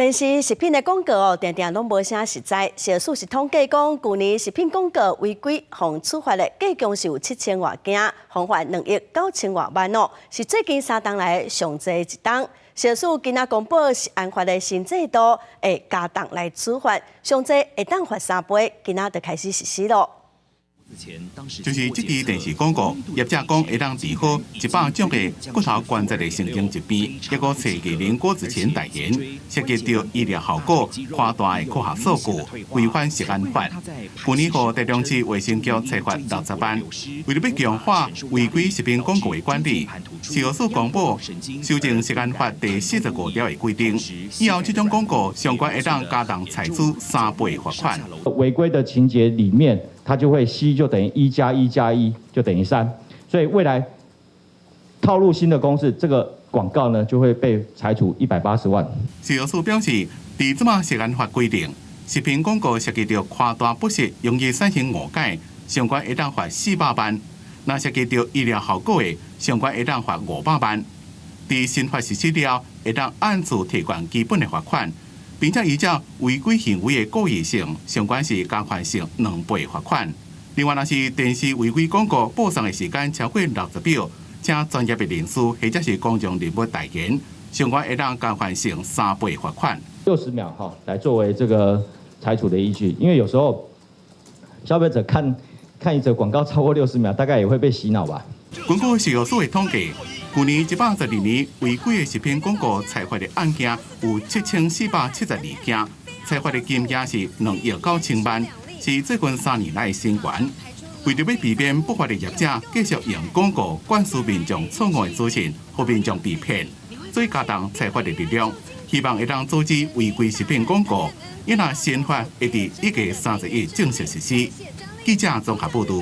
但是食品的广告常常拢无啥实在。小数是统计讲，去年食品广告违规，互处罚的计共是有7000外件，罚款2亿9千多万哦，是最近3档来上济一档。小数今仔公布是安罚的新制度，会加档来处罚，上济会当罚3倍，今仔就开始实施咯。 就是这支电视广告，业者讲会当治好100种的骨头关节的神经疾病，一个设计人果之前代言，涉及到医疗效果、夸大的科学数据，违反食安法。去年互台中市卫生局裁罚60万。为了要强化违规食品广告的管理，食药署公布修正食安法第45条的规定，以后这种广告相关会当加重采取3倍罚款。违规的情节里面。 它就会C就等于1+1+1就等于3，所以未来套入新的公式，这个广告呢就会被裁处180万。食药署表示，在这么食安法规定，食品广告涉及到夸大不实，容易产生误解，相关会当罚400万；那涉及到医疗效果的，相关会当罚500万。在新法实施了，会当按次提悬基本的罚款。 并且依照违规行为的故意性，相关是加款性2倍罚款。另外，若是电视违规广告播送的时间超过60秒，请专业的人士或者是公众人物代言，相关会当加款性3倍罚款。60秒来作为这个裁处的依据，因为有时候消费者看一则广告超过60秒，大概也会被洗脑吧。根据食药署的统计。 去年112年违规的食品广告裁罚的案件有7472件，裁罚的金额是2亿9千万，是最近3年来的新高。为了要避免不法的业者继续用广告灌输民众错误的资讯，互民众被骗，所以加重裁罚的力量，希望会当阻止违规食品广告。因那新法会伫1月31日正式实施。记者综合报道。